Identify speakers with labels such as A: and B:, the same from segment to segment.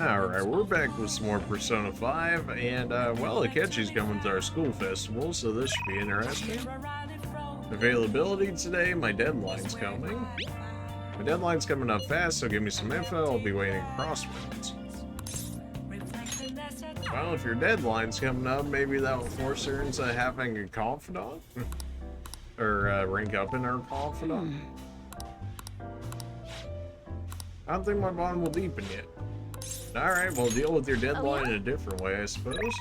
A: Alright, we're back with some more Persona 5, and, well, Akechi's coming to our school festival, so this should be interesting. Availability today, my deadline's coming. My deadline's coming up fast, so give me some info, I'll be waiting at crossroads. Well, if your deadline's coming up, maybe that'll force her into having a confidant? Or, rank up in her confidant? I don't think my bond will deepen yet. Alright, we'll deal with your deadline in a different way, I suppose.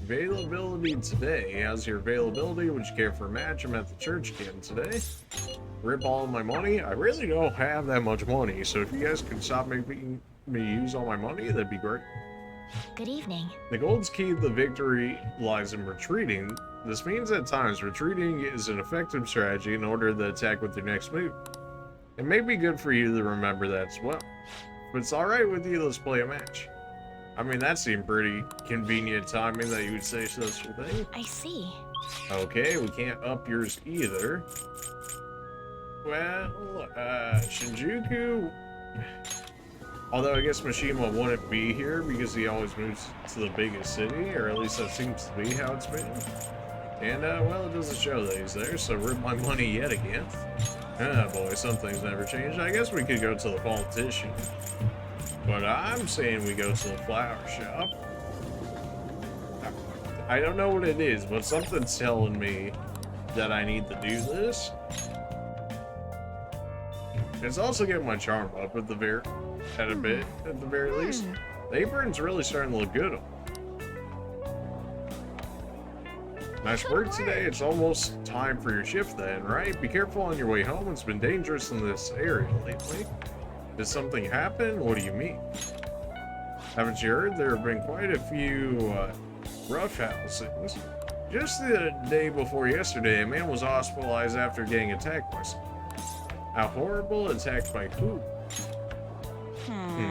A: Availability today. How's your availability? Would you care for a match? I'm at the church again today. Rip all of my money? I really don't have that much money, so if you guys could stop making me use all my money, that'd be great.
B: Good evening.
A: The gold's key to the victory lies in retreating. This means at times retreating is an effective strategy in order to attack with your next move. It may be good for you to remember that as well. If it's alright with you, let's play a match. I mean, that seemed pretty convenient timing that you would say such a thing.
B: I see.
A: Okay, we can't up yours either. Well, Shinjuku... Although I guess Mishima wouldn't be here because he always moves to the biggest city, or at least that seems to be how it's been. And, well, it doesn't show that he's there, so rip my money yet again. Ah, boy, some things never change. I guess we could go to the politician. But I'm saying we go to the flower shop. I don't know what it is, but something's telling me that I need to do this. It's also getting my charm up at the very least. The apron's really starting to look good on. Nice work today. It's almost time for your shift then, right? Be careful on your way home. It's been dangerous in this area lately. Did something happen? What do you mean? Haven't you heard? There have been quite a few roughhousings. Just the day before yesterday, a man was hospitalized after getting attacked by someone. A horrible attack by who?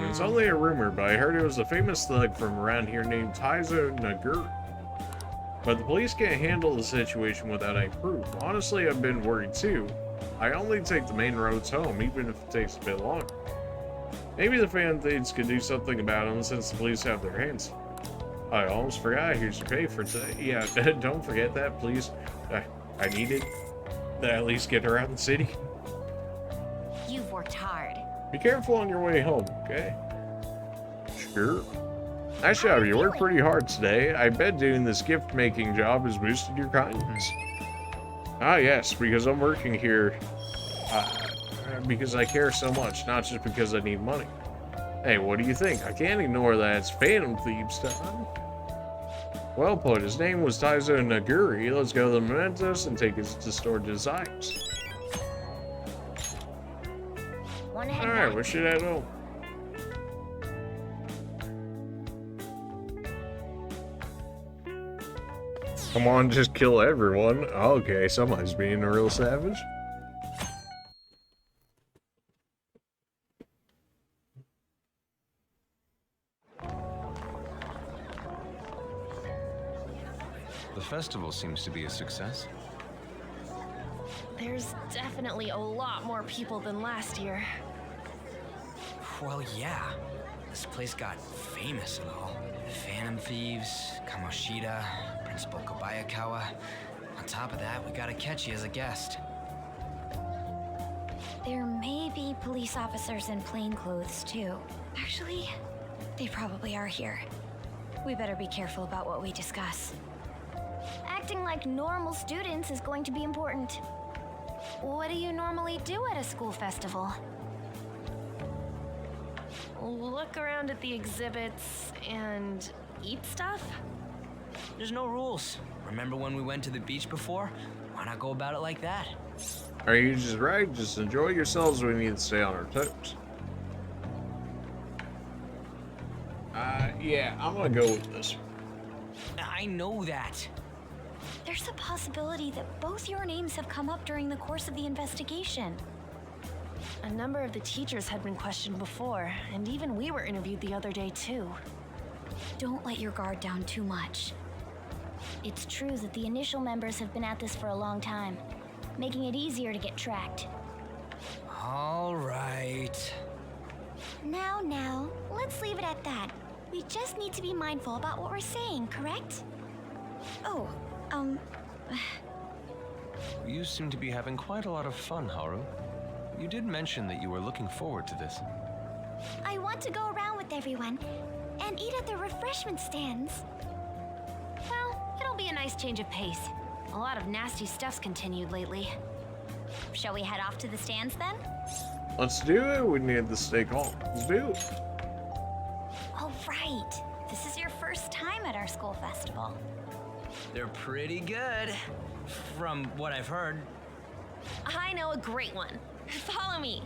A: It's only a rumor, but I heard it was a famous thug from around here named Taizo Naguri. But the police can't handle the situation without any proof. Honestly, I've been worried too. I only take the main roads home, even if it takes a bit longer. Maybe the fan thieves could do something about them since the police have their hands. I almost forgot. Here's your pay for today. Yeah, don't forget that, please. I need it to at least get around the city.
B: You've worked hard.
A: Be careful on your way home, okay? Sure. Nice job, you worked pretty hard today. I bet doing this gift-making job has boosted your kindness. Ah, yes, because I'm working here because I care so much, not just because I need money. Hey, what do you think? I can't ignore that it's Phantom Thieves time. Well put, his name was Taizo Naguri. Let's go to the mementos and take his distorted desires. Alright, we should head home. Come on, just kill everyone. Okay, somebody's being a real savage.
C: The festival seems to be a success.
D: There's definitely a lot more people than last year.
E: Well, yeah. This place got famous and all. Phantom Thieves, Kamoshida, Principal Kobayakawa. On top of that, we got Akechi as a guest.
B: There may be police officers in plain clothes, too. Actually, they probably are here. We better be careful about what we discuss.
F: Acting like normal students is going to be important.
B: What do you normally do at a school festival?
D: Look around at the exhibits and eat stuff?
E: There's no rules. Remember when we went to the beach before? Why not go about it like that?
A: Are you just right? Just enjoy yourselves. We need to stay on our toes. Yeah, I'm gonna go with this.
E: I know that.
B: There's a possibility that both your names have come up during the course of the investigation.
D: A number of the teachers had been questioned before, and even we were interviewed the other day too.
B: Don't let your guard down too much.
F: It's true that the initial members have been at this for a long time, making it easier to get tracked.
E: All right.
F: Now, let's leave it at that. We just need to be mindful about what we're saying, correct?
B: Oh,
C: You seem to be having quite a lot of fun, Haru. You did mention that you were looking forward to this.
F: I want to go around with everyone and eat at the refreshment stands.
D: Well, it'll be a nice change of pace. A lot of nasty stuff's continued lately.
B: shall we head off to the stands then?
A: Let's do it. We need to stay calm. Let's do it.
B: All right. This is your first time at our school festival.
E: They're pretty good, from what I've heard.
D: I know a great one. Follow me.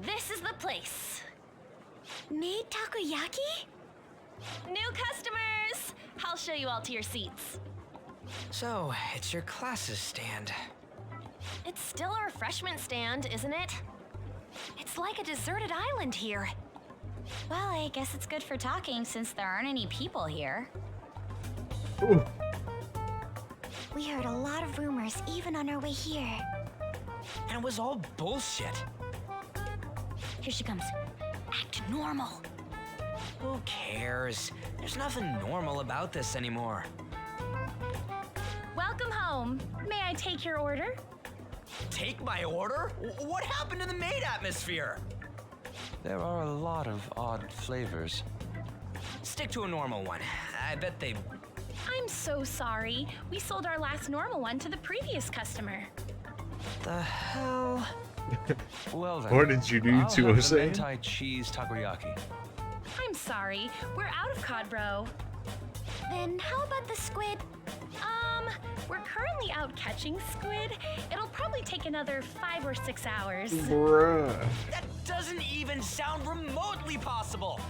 D: This is the place.
F: Made takoyaki?
D: New customers! I'll show you all to your seats.
E: So, it's your class's stand.
D: It's still a refreshment stand, isn't it? It's like a deserted island here.
B: Well, I guess it's good for talking since there aren't any people here.
A: Ooh.
F: We heard a lot of rumors even on our way here.
E: And it was all bullshit.
B: Here she comes. Act normal.
E: Who cares? There's nothing normal about this anymore.
D: Welcome home. May I take your order?
E: Take my order? What happened to the maid atmosphere?
C: There are a lot of odd flavors.
E: Stick to a normal one. I bet they...
G: I'm so sorry. We sold our last normal one to the previous customer.
E: The hell?
C: Well then,
A: What did you do
C: I'll
A: to
C: have
A: us,
C: the
A: eh?
C: mentai cheese takoyaki.
G: I'm sorry. We're out of cod, bro.
F: Then how about the squid?
G: We're currently out catching squid. It'll probably take another 5 or 6 hours.
A: Bruh.
E: That doesn't even sound remotely possible.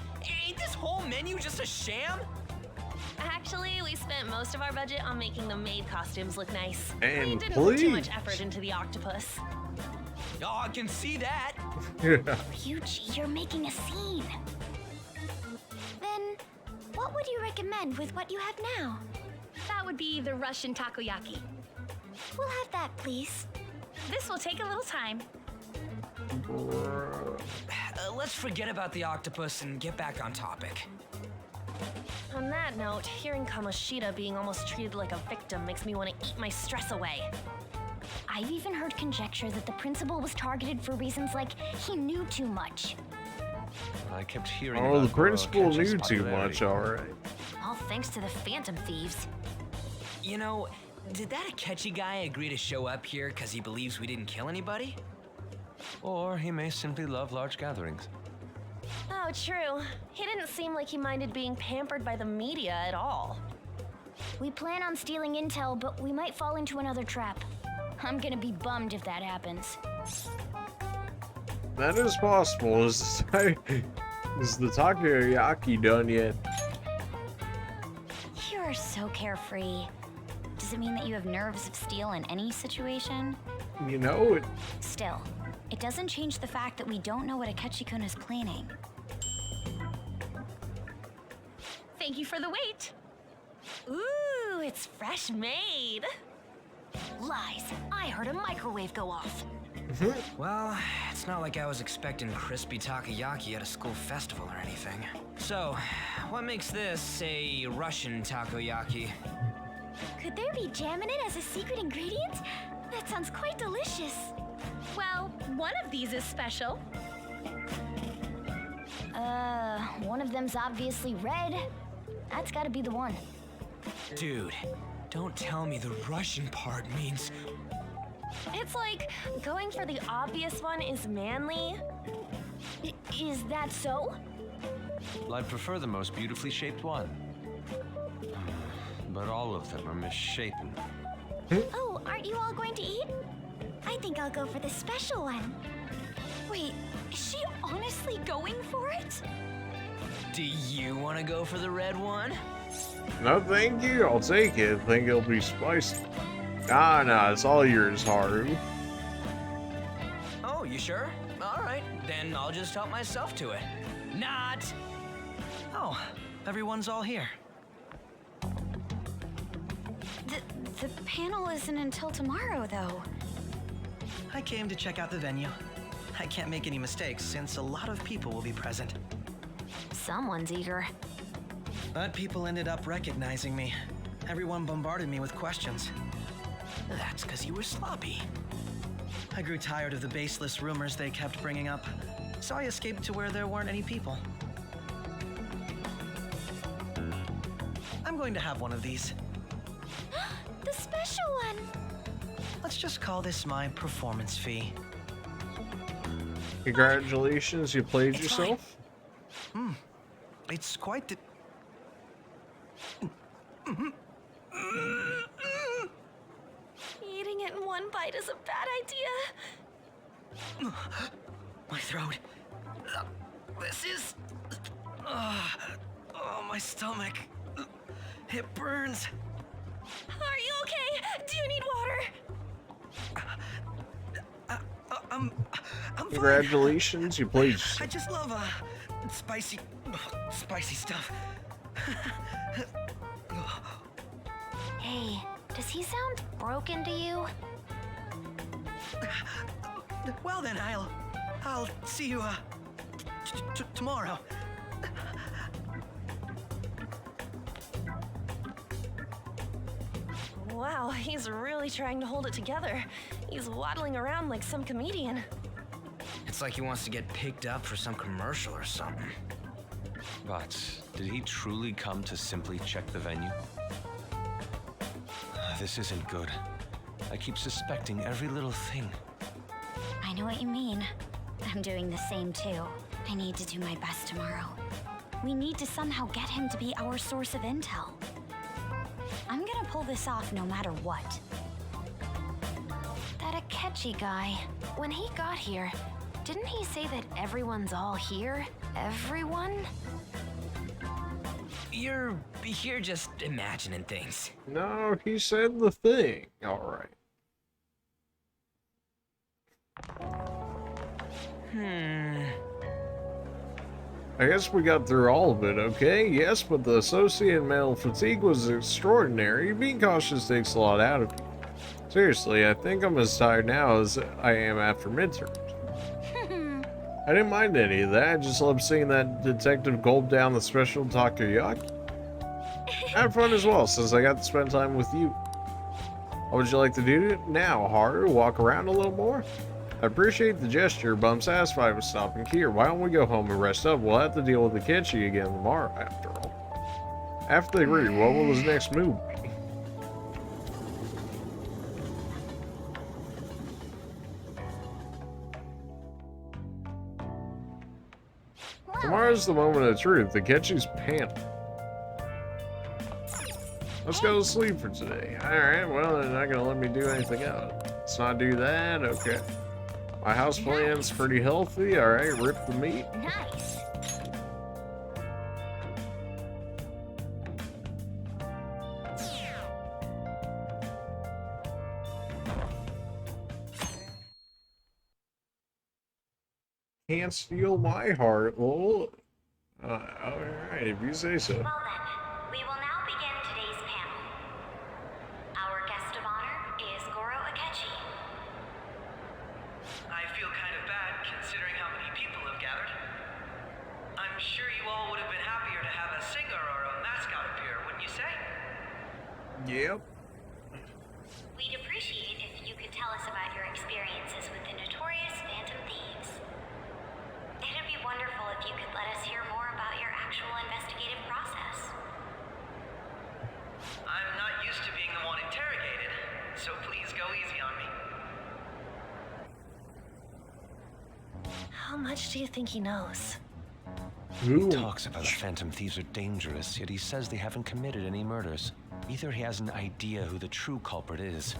E: Ain't this whole menu just a sham?
D: Actually, we spent most of our budget on making the maid costumes look nice.
A: And
D: we didn't put too much
A: please.
D: effort into the octopus.
E: Oh, I can see that.
F: Ryuji, you're making a scene. Then, what would you recommend with what you have now?
G: That would be the Russian takoyaki.
F: We'll have that, please.
G: This will take a little time.
A: Bruh.
E: Let's forget about the octopus and get back on topic.
D: On that note, hearing Kamoshida being almost treated like a victim makes me want to eat my stress away.
F: I've even heard conjecture that the principal was targeted for reasons like he knew too much.
C: I kept hearing
A: Oh,
C: about
A: the principal
C: Akechi's
A: knew too
C: popularity.
A: much, alright.
D: All thanks to the Phantom Thieves.
E: You know, did that Akechi guy agree to show up here because he believes we didn't kill anybody?
C: Or he may simply love large gatherings.
D: Oh, true. He didn't seem like he minded being pampered by the media at all.
F: We plan on stealing intel, but we might fall into another trap. I'm gonna be bummed if that happens.
A: That is possible. Is the takoyaki done yet?
B: You are so carefree. Does it mean that you have nerves of steel in any situation?
A: You know it.
B: Still, it doesn't change the fact that we don't know what Akechi-kun is planning.
G: Thank you for the wait.
D: Ooh, it's fresh made. Lies. I heard a microwave go off.
E: Well, it's not like I was expecting crispy takoyaki at a school festival or anything. So, what makes this a Russian takoyaki?
F: Could there be jam in it as a secret ingredient? That sounds quite delicious.
G: Well, one of these is special.
F: One of them's obviously red. That's gotta be the one.
E: Dude, don't tell me the Russian part means...
D: It's like going for the obvious one is manly.
F: Is that so?
C: Well, I'd prefer the most beautifully shaped one. But all of them are misshapen.
F: Oh, aren't you all going to eat? I think I'll go for the special one.
B: Wait, is she honestly going for it?
E: Do you want to go for the red one?
A: No, thank you. I'll take it. I think it'll be spicy. Nah, it's all yours, Haru.
E: Oh, you sure? All right, then I'll just help myself to it. Not! Oh, everyone's all here.
B: The panel isn't until tomorrow, though.
H: I came to check out the venue. I can't make any mistakes since a lot of people will be present.
D: Someone's eager.
H: But people ended up recognizing me. Everyone bombarded me with questions. That's because you were sloppy. I grew tired of the baseless rumors they kept bringing up, so I escaped to where there weren't any people. I'm going to have one of these.
F: The special one!
H: Let's just call this my performance fee.
A: Congratulations, you played
H: It's
A: yourself?
H: It's quite the...
D: Eating it in one bite is a bad idea.
H: My throat. This is... oh, my stomach. It burns.
D: Are you okay? Do you need water?
H: I'm fine.
A: Congratulations, you played
H: I
A: yourself.
H: just love spicy stuff.
F: Hey, does he sound broken to you?
H: Well then, I'll see you tomorrow.
D: Wow, he's really trying to hold it together. He's waddling around like some comedian.
E: It's like he wants to get picked up for some commercial or something.
C: But did he truly come to simply check the venue? This isn't good. I keep suspecting every little thing.
B: I know what you mean. I'm doing the same too. I need to do my best tomorrow. We need to somehow get him to be our source of intel. I'm gonna pull this off no matter what.
D: That Akechi guy, when he got here, didn't he say that everyone's all here? Everyone?
E: You're just imagining things.
A: No, he said the thing. Alright. I guess we got through all of it, okay? Yes, but the associated mental fatigue was extraordinary. Being cautious takes a lot out of you. Seriously, I think I'm as tired now as I am after midterms. I didn't mind any of that. I just loved seeing that detective gulp down the special takoyaki. I had fun as well, since I got to spend time with you. What would you like to do now, Haru? Walk around a little more? I appreciate the gesture, but I'm satisfied with stopping here. Why don't we go home and rest up? We'll have to deal with Akechi again tomorrow, after all. After they agree, what will his next move be? Tomorrow's the moment of truth. Akechi's panel. Let's go to sleep for today. Alright, well, they're not gonna let me do anything else. Let's not do that. Okay. My house plan's pretty healthy. Alright, rip the meat.
F: Nice.
A: Can't steal my heart. Well, alright, if you say so.
B: Well then, we will now begin today's panel. Our guest of honor is Goro Akechi.
H: I feel kind of bad considering how many people have gathered. I'm sure you all would have been happier to have a singer or a mascot appear, wouldn't you say?
A: Yep.
B: We'd appreciate if you could tell us about your experiences with the notorious Phantom Thieves. It'd be wonderful if you could let us hear more about your actual investigative process.
H: I'm not used to being the one interrogated, so please go easy on me.
D: How much do you think he knows?
C: He talks about the Phantom Thieves are dangerous, yet he says they haven't committed any murders. Either he has an idea who the true culprit is,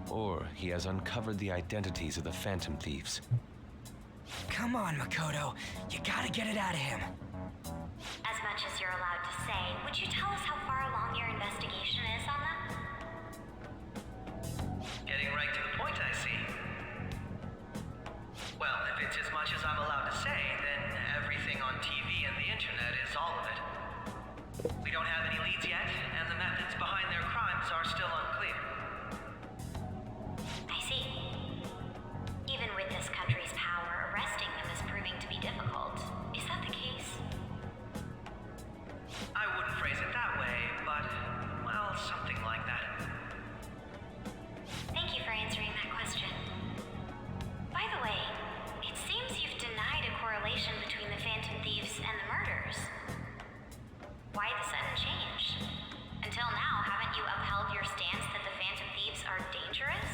C: or he has uncovered the identities of the Phantom Thieves.
E: Come on, Makoto. You gotta get it out of him.
B: As much as you're allowed to say, would you tell us how far along your investigation is on that?
H: Getting right to the point, I see. Well, if it's as much as I'm allowed to say, then everything on TV and the internet is all of it. We don't have any leads yet, and the methods behind their crimes are still unclear.
B: you upheld your stance that the Phantom Thieves are dangerous?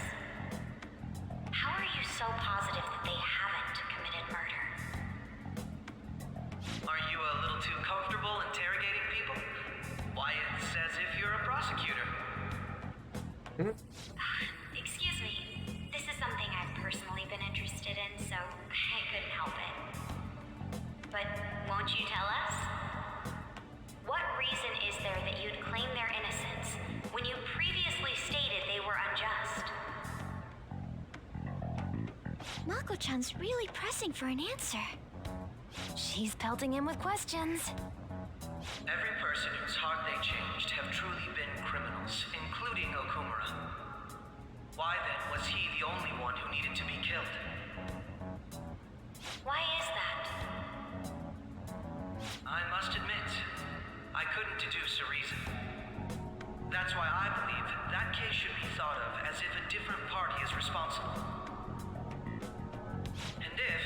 B: How are you so positive that they haven't committed murder?
H: Are you a little too comfortable interrogating people? Why, it's as if you're a prosecutor.
B: Excuse me. This is something I've personally been interested in, so I couldn't help it. But won't you tell us? What reason is there that you'd claim their innocence when you previously stated they were unjust?
F: Mako-chan's really pressing for an answer. She's pelting him with questions.
H: Every person whose heart they changed have truly been criminals, including Okumura. Why then was he the only one who needed to be killed?
B: Why is that?
H: I must admit, I couldn't deduce a reason. That's why I believe that case should be thought of as if a different party is responsible. And if,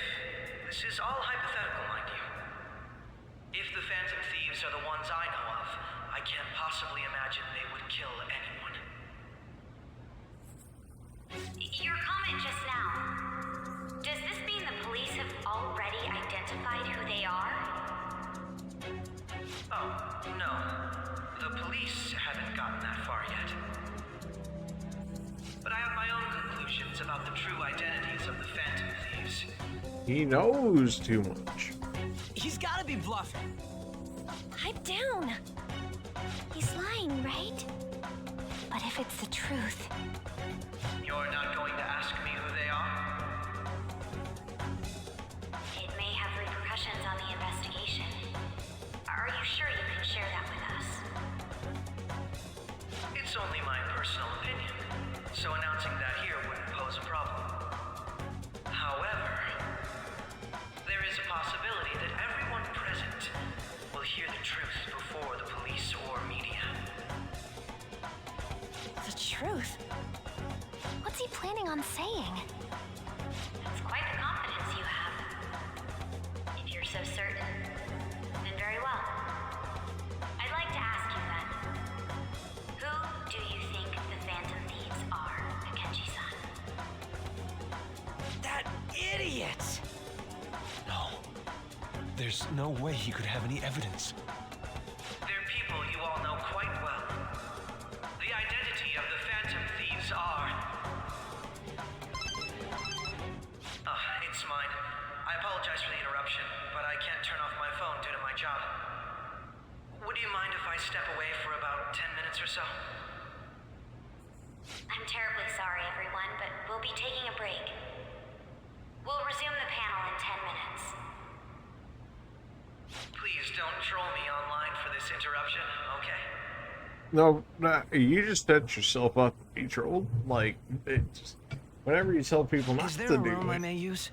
H: this is all hypothetical, mind you, if the Phantom Thieves are the ones I know of, I can't possibly imagine they would kill anyone.
B: Your comment just now. Does this mean the police have already identified who they are?
H: Oh, no. The police haven't gotten that far yet. But I have my own conclusions about the true identities of the Phantom Thieves.
A: He knows too much.
E: He's gotta be bluffing.
F: Pipe down. He's lying, right? But if it's the truth,
H: You're not going to ask me who they are?
B: It may have repercussions on the investigation. Are you sure you can share that with us?
H: It's only my personal opinion, so announcing that here wouldn't pose a problem. However, there is a possibility that everyone present will hear the truth before the police or media.
F: the truth. What's he planning on saying?
B: That's quite the confidence you have. If you're so certain, then very well. I'd like to ask you then, who do you think the Phantom Thieves are, Akechi-san?
E: That idiot!
C: No. There's no way he could have any evidence.
H: They're people you all know quite well. The identity of the Phantom Thieves are... it's mine. I apologize for the interruption, but I can't turn off my phone due to my job. Would you mind if I step away for about 10 minutes or so?
B: I'm terribly sorry, everyone, but we'll be taking a break. We'll resume the panel in 10 minutes.
H: Please don't troll me online for this interruption, okay?
A: No, you just set yourself up to be trolled. Like, whenever you tell people not
H: Is there
A: to
H: a
A: do
H: room
A: it.
H: I may use?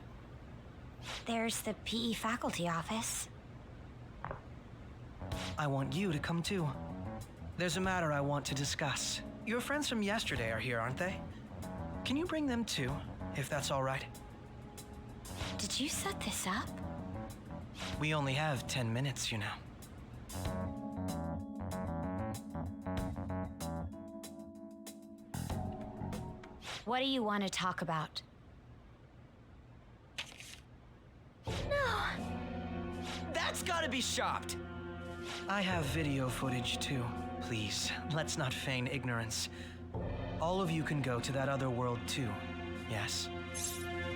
F: There's the PE faculty office.
H: I want you to come too. There's a matter I want to discuss. Your friends from yesterday are here, aren't they? Can you bring them too, if that's all right?
F: Did you set this up?
H: We only have 10 minutes, you know.
B: What do you want to talk about?
E: That's gotta be shopped.
H: I have video footage too. Please, let's not feign ignorance. All of you can go to that other world too. Yes?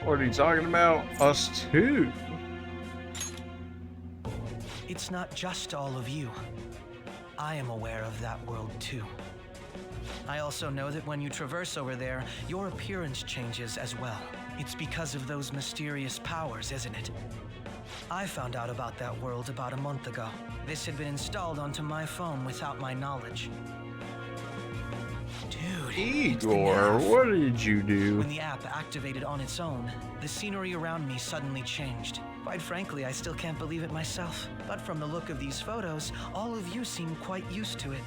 A: What are you talking about? Us too?
H: It's not just all of you. I am aware of that world too. I also know that when you traverse over there, your appearance changes as well. It's because of those mysterious powers, isn't it? I found out about that world about a month ago. This had been installed onto my phone without my knowledge.
E: Dude,
A: Igor, what did you do?
H: When the app activated on its own, the scenery around me suddenly changed. Quite frankly, I still can't believe it myself. But from the look of these photos, all of you seem quite used to it.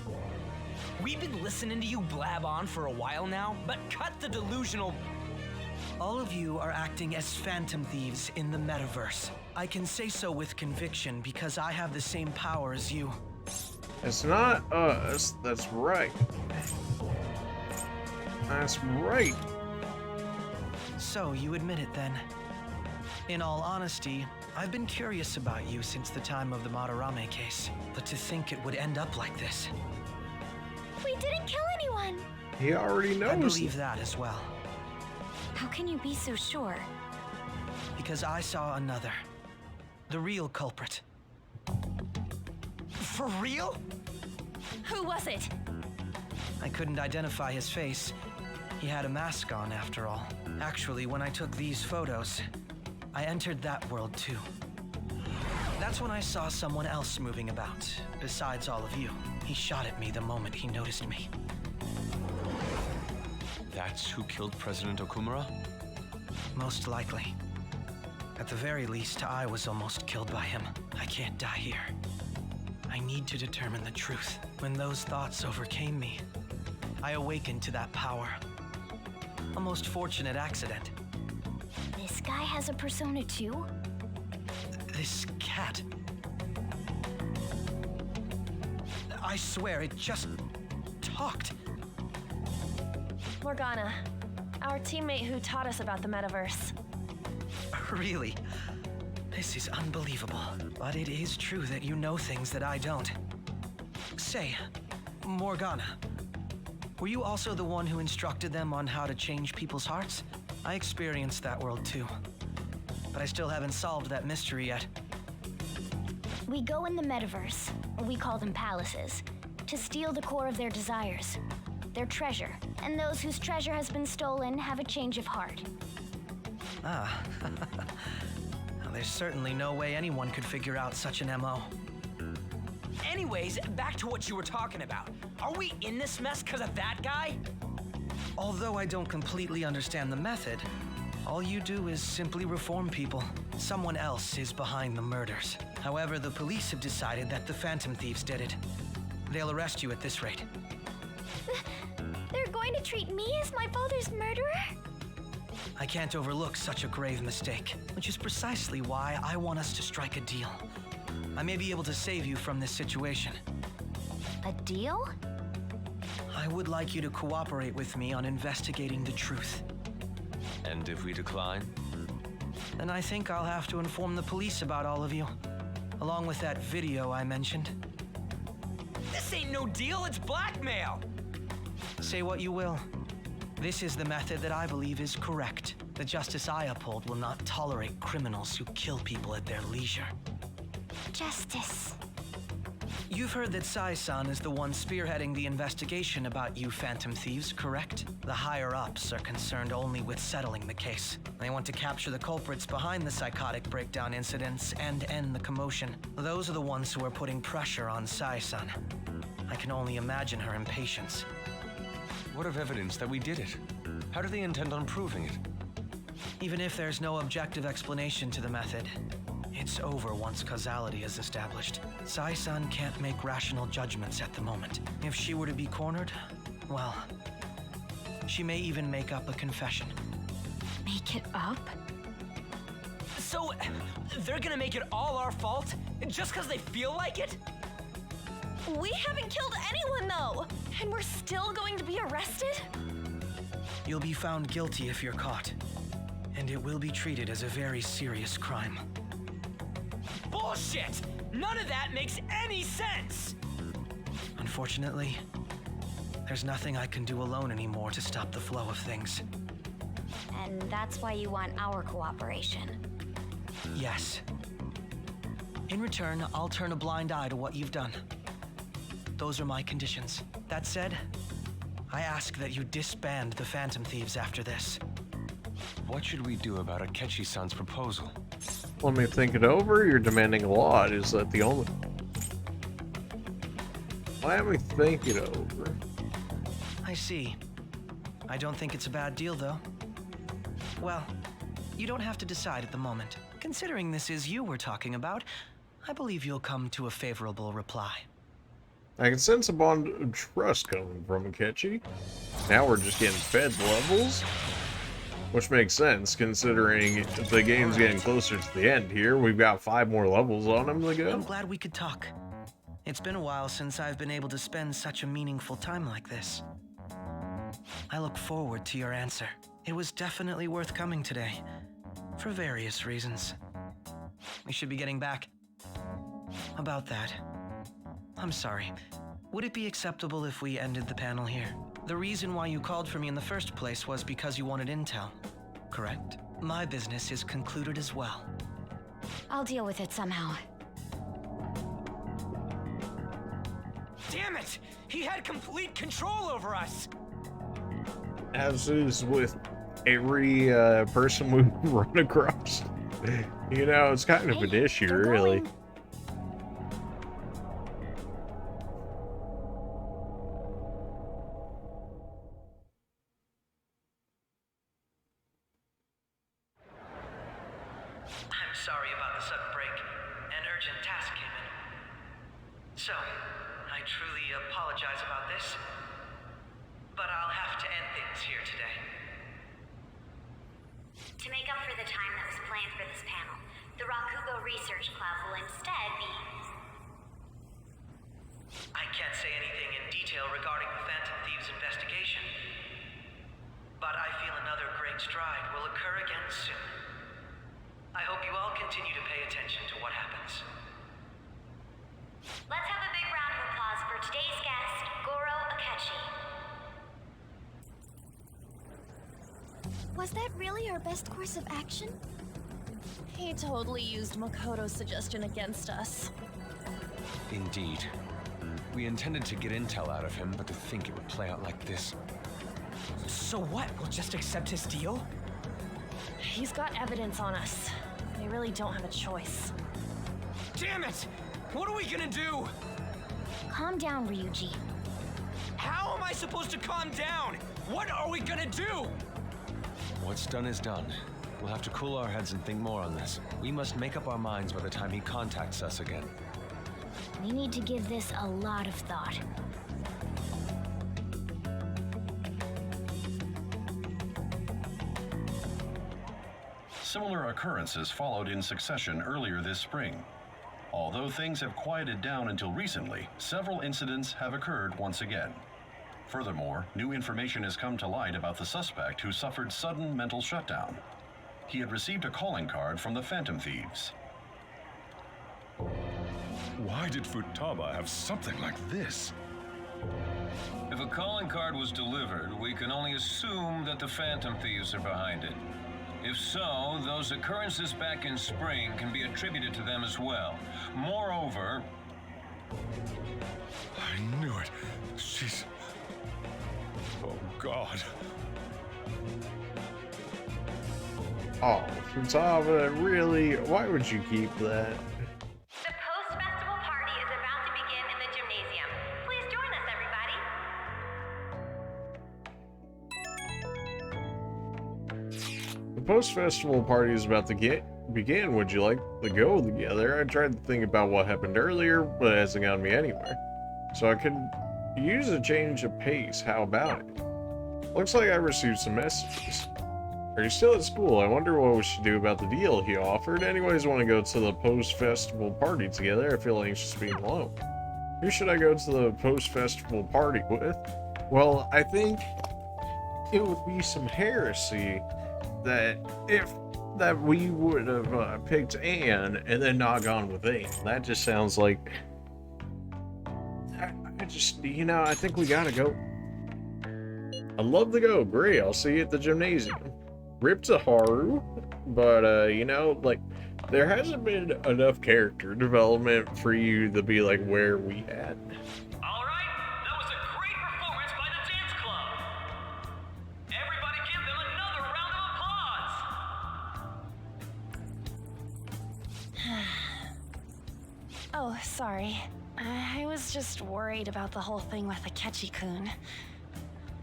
E: we've been listening to you blab on for a while now, but cut the delusional...
H: All of you are acting as Phantom Thieves in the metaverse. I can say so with conviction because I have the same power as you.
A: It's not us, that's right. That's right.
H: So, you admit it then. In all honesty, I've been curious about you since the time of the Madarame case, but to think it would end up like this.
F: We didn't kill anyone!
A: He already knows.
H: I believe that as well,
B: How can you be so sure?
H: because I saw another. The real culprit.
E: For real?
G: Who was it?
H: I couldn't identify his face. He had a mask on, after all. Actually, when I took these photos, I entered that world too. That's when I saw someone else moving about, besides all of you. He shot at me the moment he noticed me.
C: That's who killed President Okumura?
H: Most likely. At the very least, I was almost killed by him. I can't die here. I need to determine the truth. When those thoughts overcame me, I awakened to that power. A most fortunate accident.
F: This guy has a persona too?
H: This cat. I swear, it just talked.
G: Morgana, our teammate who taught us about the metaverse.
H: Really? This is unbelievable. But it is true that you know things that I don't. Say, Morgana, were you also the one who instructed them on how to change people's hearts? I experienced that world too. But I still haven't solved that mystery yet.
F: We go in the metaverse, or we call them palaces, to steal the core of their desires, their treasure. And those whose treasure has been stolen have a change of heart.
H: Ah. Well, there's certainly no way anyone could figure out such an MO.
E: Anyways, back to what you were talking about. Are we in this mess because of that guy?
H: Although I don't completely understand the method, all you do is simply reform people. Someone else is behind the murders. However, the police have decided that the Phantom Thieves did it. They'll arrest you at this rate.
F: They're going to treat me as my father's murderer?
H: I can't overlook such a grave mistake, which is precisely why I want us to strike a deal. I may be able to save you from this situation.
F: A deal?
H: I would like you to cooperate with me on investigating the truth.
C: And if we decline?
H: Then I think I'll have to inform the police about all of you, along with that video I mentioned.
E: This ain't no deal, it's blackmail!
H: Say what you will. This is the method that I believe is correct. The justice I uphold will not tolerate criminals who kill people at their leisure.
F: Justice.
H: You've heard that Sai-san is the one spearheading the investigation about you Phantom Thieves, correct? The higher-ups are concerned only with settling the case. They want to capture the culprits behind the psychotic breakdown incidents and end the commotion. Those are the ones who are putting pressure on Sai-san. I can only imagine her impatience.
C: What of evidence that we did it? How do they intend on proving it?
H: Even if there's no objective explanation to the method, it's over once causality is established. Sai-san can't make rational judgments at the moment. If she were to be cornered, well, she may even make up a confession.
B: Make it up?
E: So, they're gonna make it all our fault? Just because they feel like it?
G: We haven't killed anyone though! And we're still going to be arrested?
H: You'll be found guilty if you're caught, and it will be treated as a very serious crime.
E: Bullshit! None of that makes any sense!
H: Unfortunately, there's nothing I can do alone anymore to stop the flow of things.
B: And that's why you want our cooperation.
H: Yes. In return, I'll turn a blind eye to what you've done. Those are my conditions. That said, I ask that you disband the Phantom Thieves after this.
C: What should we do about Akechi-san's proposal?
A: Let me think it over. You're demanding a lot. Is that the only... Let me think it over.
H: I see. I don't think it's a bad deal, though. Well, you don't have to decide at the moment. Considering this is you we're talking about, I believe you'll come to a favorable reply.
A: I can sense a bond of trust coming from Akechi. Now we're just getting fed levels. Which makes sense, considering the game's getting closer to the end here. We've got 5 more levels on them to go.
H: I'm glad we could talk. It's been a while since I've been able to spend such a meaningful time like this. I look forward to your answer. It was definitely worth coming today, for various reasons. We should be getting back. About that, I'm sorry. Would it be acceptable if we ended the panel here? The reason why you called for me in the first place was because you wanted intel, correct? My business is concluded as well.
B: I'll deal with it somehow.
E: Damn it! He had complete control over us!
A: As is with every person we run across. You know, it's kind of an issue,
B: they're
A: really.
B: going.
H: I'm sorry about the sudden break. An urgent task came in. So, I truly apologize about this, but I'll have to end things here today.
F: To make up for the time that was planned for this panel, the Rakugo Research Club will instead be...
H: I can't say anything in detail regarding the Phantom Thieves investigation, but I feel another great stride will occur again soon. I hope you all continue to pay attention to what happens.
F: Let's have a big round of applause for today's guest, Goro Akechi.
I: Was that really our best course of action?
G: He totally used Makoto's suggestion against us.
C: Indeed. We intended to get intel out of him, but to think it would play out like this.
E: So what? We'll just accept his deal?
G: He's got evidence on us. We really don't have a choice.
E: Damn it! What are we gonna do?
F: Calm down, Ryuji.
E: How am I supposed to calm down? What are we gonna do?
C: What's done is done. We'll have to cool our heads and think more on this. We must make up our minds by the time he contacts us again.
F: We need to give this a lot of thought.
J: Similar occurrences followed in succession earlier this spring. Although things have quieted down until recently, several incidents have occurred once again. Furthermore, new information has come to light about the suspect who suffered sudden mental shutdown. He had received a calling card from the Phantom Thieves.
K: Why did Futaba have something like this?
L: If a calling card was delivered, we can only assume that the Phantom Thieves are behind it. If so, those occurrences back in spring can be attributed to them as well. Moreover...
K: I knew it. She's... Oh, God.
A: Oh, Futaba, really? Why would you keep that?
F: The post-festival party is about to begin in the gymnasium. Please join us, everybody.
A: The post-festival party is about to begin. Would you like to go together? I tried to think about what happened earlier, but it hasn't gotten me anywhere. So I could use a change of pace. How about it? Looks like I received some messages. Are you still at school? I wonder what we should do about the deal he offered. Anyways, want to go to the post-festival party together. I feel anxious being alone. Who should I go to the post-festival party with? Well, I think it would be some heresy that we would have picked Anne and then not gone with Aang. That just sounds like... I just, you know, I think we gotta go. I'd love to go. Great, I'll see you at the gymnasium. Rip to Haru, but, you know, like, there hasn't been enough character development for you to be, like, where we at.
L: All right, that was a great performance by the dance club. Everybody give them another round of applause.
G: Oh, sorry. I was just worried about the whole thing with Akechi-kun.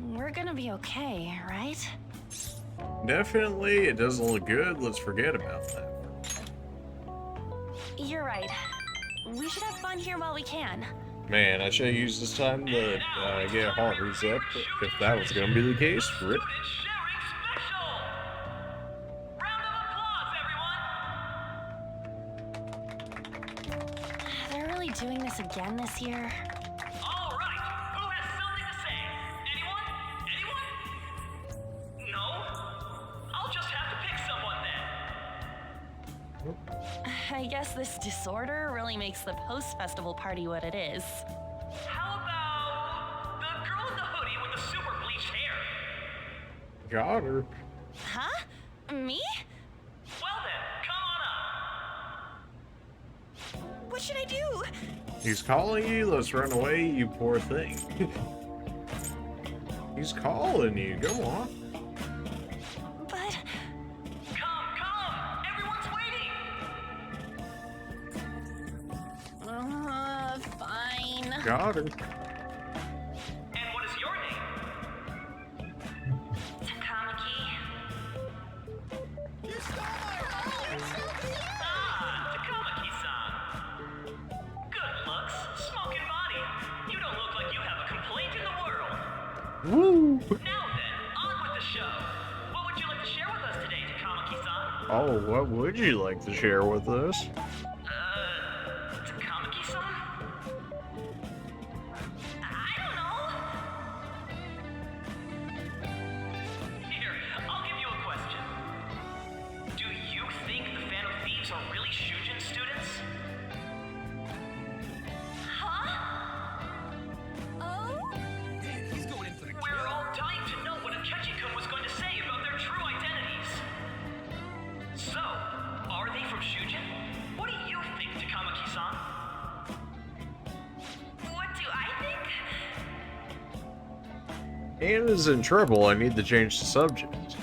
G: We're gonna be okay, right?
A: Definitely, it doesn't look good. Let's forget about that.
G: You're right. We should have fun here while we can.
A: Man, I should have used this time to get Haru's up, if that was going to be the case. Rip.
G: They're really doing this again this year?
L: All right, who has something to say? Anyone? Anyone?
G: I guess this disorder really makes the post-festival party what it is.
M: How about the girl in the hoodie with the super bleached hair?
A: Got her.
G: Huh? Me?
M: Well then, come on up.
G: What should I do?
A: He's calling you. Let's run away, you poor thing. He's calling you. Go on.
G: But...
M: Come! Everyone's waiting!
G: Fine.
A: Got her.
M: And what is your name?
D: Takamaki.
M: Takamaki-san. Good looks, smoking body. You don't look like you have a complaint in the world.
A: Woo!
M: Now then, on with the show. What would you like to share with us today, Takamaki-san?
A: Oh, what would you like to share with us?
M: Takamaki-san? I don't know. Here, I'll give you a question. Do you think the Phantom Thieves are really Shujin students?
D: Huh? Oh?
M: We're all dying to know what Akechi-kun was going to say about their true identities. So, are they from Shujin? What do you think, Takamaki-san?
D: What do I think?
A: Anna's in trouble. I need to change the subject.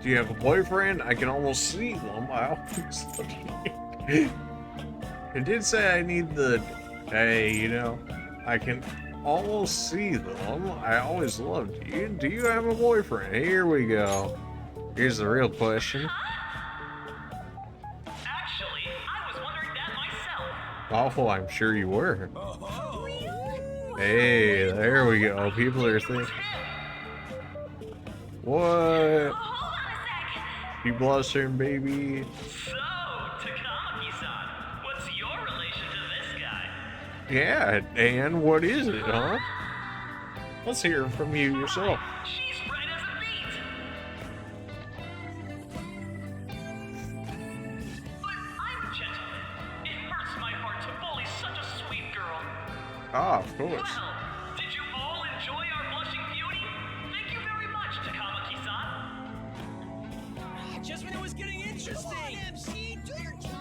A: Do you have a boyfriend? I can almost see them. I always It did say I need the... Hey, you know, I can almost see them. I always loved you. Do you have a boyfriend? Here we go. Here's the real question.
M: Actually, I was wondering that myself.
A: Oh, I'm sure you were. Hey, there we go. People are thinking... What? You blustering, baby.
M: So, Takamaki-san, what's your relation to this guy?
A: Yeah, and what is it, huh? Let's hear it from you yourself.
M: She's right as a beat. But I'm a gentleman. It hurts my heart to bully such a sweet girl.
A: Ah, of course.
M: Well, did you all enjoy our blushing beauty? Thank you very much, Takamaki-san.
E: Just when it was getting interesting! MC, do your job!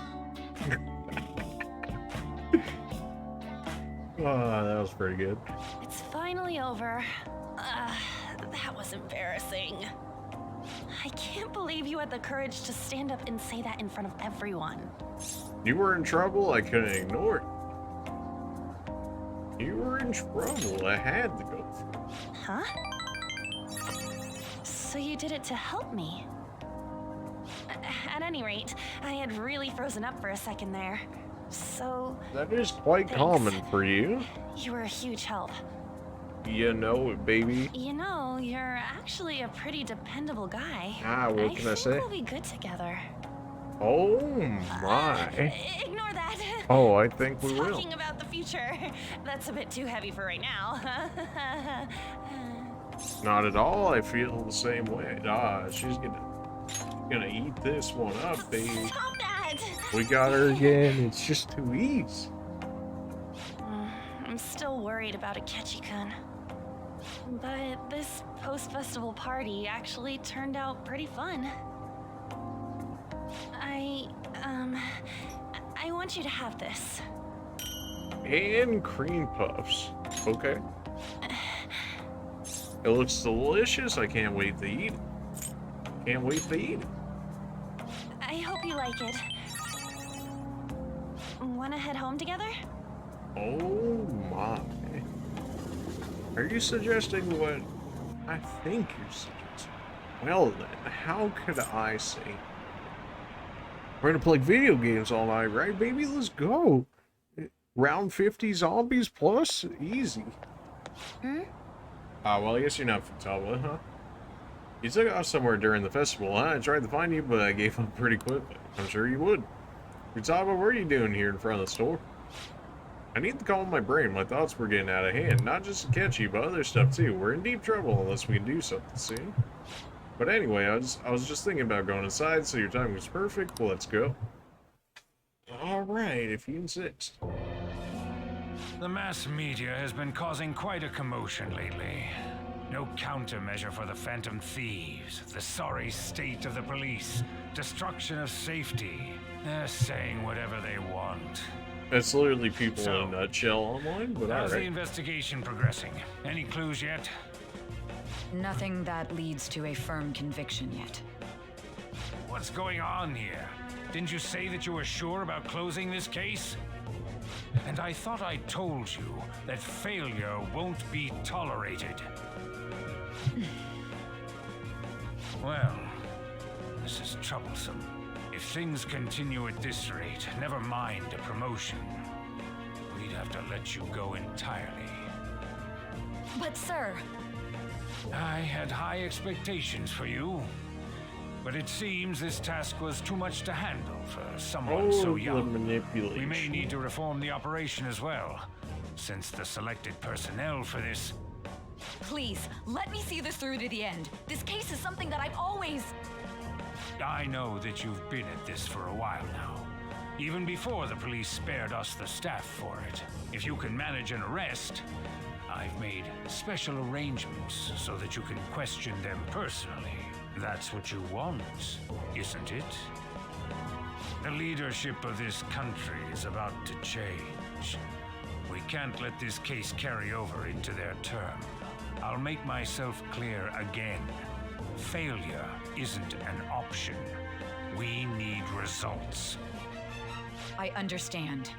A: Oh, that was pretty good.
G: It's finally over. That was embarrassing. I can't believe you had the courage to stand up and say that in front of everyone.
A: You were in trouble, I couldn't ignore it. You were in trouble, I had to go for it.
G: Huh? So you did it to help me? At any rate, I had really frozen up for a second there. So...
A: That is quite
G: thanks.
A: common for you.
G: You were a huge help.
A: You know it, baby.
G: You know, you're actually a pretty dependable guy.
A: Ah, what can I
G: think
A: say?
G: we'll be good together.
A: Oh my.
G: Ignore that.
A: Oh, I think we will.
G: Talking about the future. That's a bit too heavy for right now.
A: Not at all. I feel the same way. Ah, she's gonna eat this one up, baby.
G: Stop that!
A: We got her again. It's just too easy.
G: I'm still worried about Akechi-kun. But this post-festival party actually turned out pretty fun. I want you to have this.
A: And cream puffs. Okay. It looks delicious. I can't wait to eat it. Can't wait to eat it.
G: I hope you like it. Wanna head home together?
A: Oh my. Are you suggesting what I think you're suggesting? Well then, how could I say? We're gonna play video games all night, right, baby? Let's go. Round 50 zombies plus? Easy. Well, I guess you're not Futaba, huh? You took off somewhere during the festival, huh? I tried to find you, but I gave up pretty quickly. I'm sure you would. Futaba, what are you doing here in front of the store? I need to calm my brain. My thoughts were getting out of hand. Not just Akechi, but other stuff too. We're in deep trouble unless we can do something soon. But anyway, I was just thinking about going inside, so your timing was perfect. Well, let's go. Alright, if you insist.
N: The mass media has been causing quite a commotion lately. No countermeasure for the Phantom Thieves, the sorry state of the police, destruction of safety. They're saying whatever they want.
A: That's literally people in a nutshell online, but
N: how's the
A: alright.
N: investigation progressing? Any clues yet?
O: Nothing that leads to a firm conviction yet.
N: What's going on here? Didn't you say that you were sure about closing this case? And I thought I told you that failure won't be tolerated. Well, this is troublesome. If things continue at this rate, never mind a promotion. We'd have to let you go entirely.
O: But sir...
N: I had high expectations for you. But it seems this task was too much to handle for someone so young. We may need to reform the operation as well, since the selected personnel for this...
O: Please, let me see this through to the end. This case is something that I've always...
N: I know that you've been at this for a while now. Even before the police spared us the staff for it. If you can manage an arrest, I've made special arrangements so that you can question them personally. That's what you want, isn't it? The leadership of this country is about to change. We can't let this case carry over into their term. I'll make myself clear again. Failure isn't an option. We need results.
O: I understand.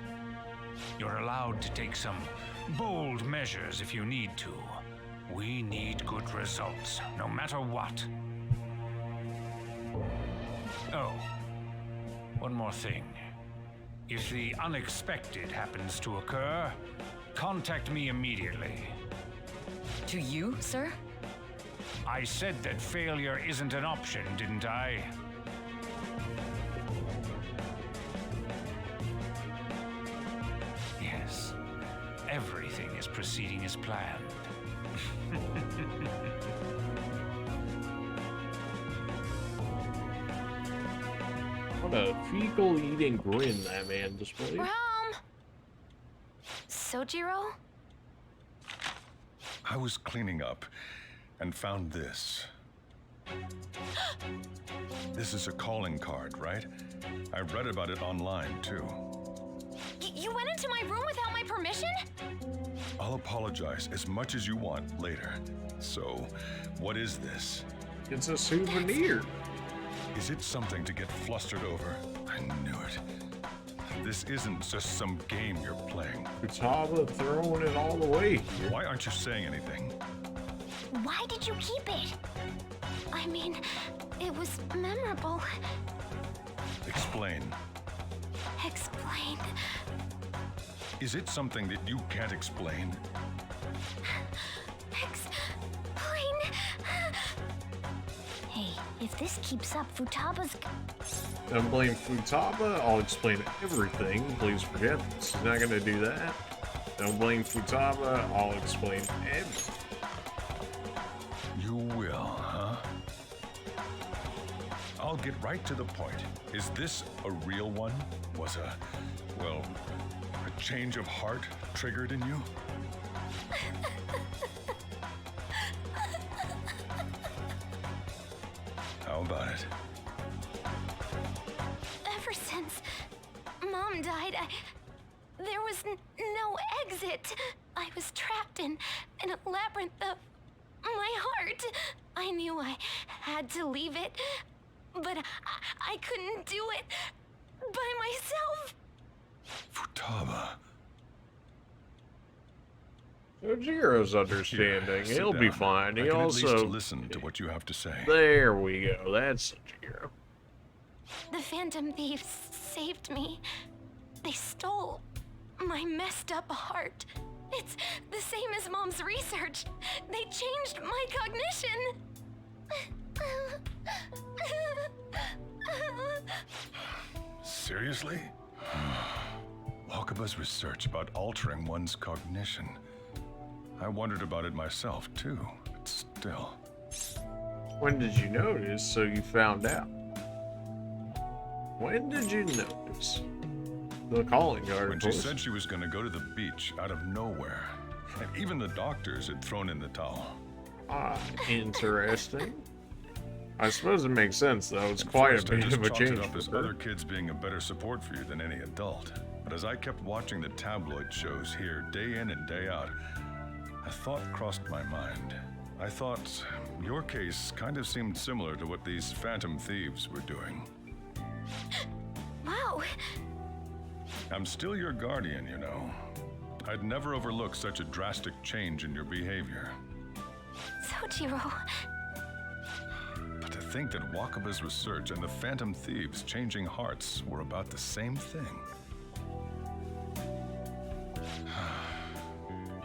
N: You're allowed to take some bold measures if you need to. We need good results, no matter what. Oh, one more thing. If the unexpected happens to occur, contact me immediately.
O: To you, sir?
N: I said that failure isn't an option, didn't I? Yes, everything is proceeding as planned.
A: What a fecal-eating grin that man displayed.
G: Rom! Sojiro?
K: I was cleaning up and found this. This is a calling card, right? I read about it online, too.
G: You went into my room without my permission?
K: I'll apologize as much as you want later. So, what is this?
A: It's a souvenir.
K: Is it something to get flustered over? I knew it. This isn't just some game you're playing.
A: Futaba throwing it all the way.
K: Why aren't you saying anything?
F: Why did you keep it?
G: I mean, it was memorable.
K: Explain.
G: Explain.
K: Is it something that you can't explain?
G: Explain.
F: Hey, if this keeps up, Futaba's...
A: Don't blame Futaba. I'll explain everything. Please forget. He's not gonna do that. Don't blame Futaba. I'll explain everything.
K: You will, huh? I'll get right to the point. Is this a real one? Was a change of heart triggered in you? How about it?
G: Ever since Mom died, there was no exit. I was trapped in a labyrinth of my heart. I knew I had to leave it, but I couldn't do it by myself.
K: Futaba.
A: Sojiro's understanding.
K: Sit
A: He'll be
K: down.
A: fine.
K: I
A: He
K: can
A: also...
K: at least listen to what you have to say.
A: There we go. That's Sojiro.
G: The Phantom Thieves saved me. They stole my messed up heart. It's the same as Mom's research. They changed my cognition.
K: Seriously? Wakaba's research about altering one's cognition. I wondered about it myself, too, but still.
A: When did you notice? So you found out. When did you notice? The calling card.
K: When she said she was going to go to the beach out of nowhere. And even the doctors had thrown in the towel.
A: Ah, interesting. I suppose it makes sense, though. It's
K: At
A: quite
K: first,
A: a bit
K: I just
A: of a
K: chalked it
A: change
K: up
A: for
K: as
A: her.
K: other kids being a better support for you than any adult. But as I kept watching the tabloid shows here day in and day out, a thought crossed my mind. I thought your case kind of seemed similar to what these phantom thieves were doing.
G: Wow.
K: I'm still your guardian, you know. I'd never overlook such a drastic change in your behavior.
G: Sojiro.
K: But to think that Wakaba's research and the phantom thieves changing hearts were about the same thing.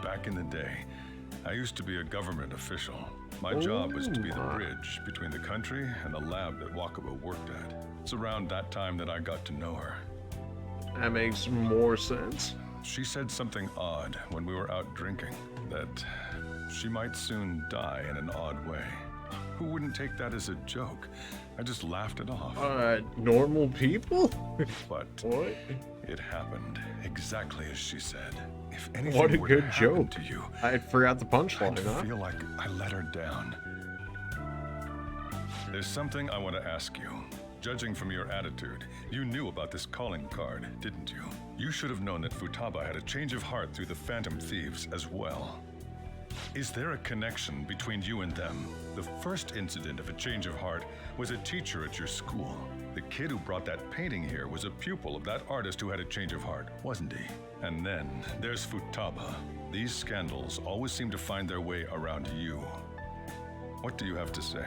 K: Back in the day, I used to be a government official. My job was to be the bridge between the country and the lab that Wakaba worked at. It's around that time that I got to know her.
A: That makes more sense.
K: She said something odd when we were out drinking, that she might soon die in an odd way. Who wouldn't take that as a joke? I just laughed it off.
A: Normal people?
K: But
A: what?
K: It happened exactly as she said. If anything
A: What a
K: were to
A: good
K: happen
A: joke.
K: to you,
A: I forgot the punchline,
K: I'd
A: huh?
K: feel like I let her down. There's something I want to ask you. Judging from your attitude, you knew about this calling card, didn't you? You should have known that Futaba had a change of heart through the Phantom Thieves as well. Is there a connection between you and them? The first incident of a change of heart was a teacher at your school. The kid who brought that painting here was a pupil of that artist who had a change of heart, wasn't he? And then there's Futaba. These scandals always seem to find their way around you. What do you have to say?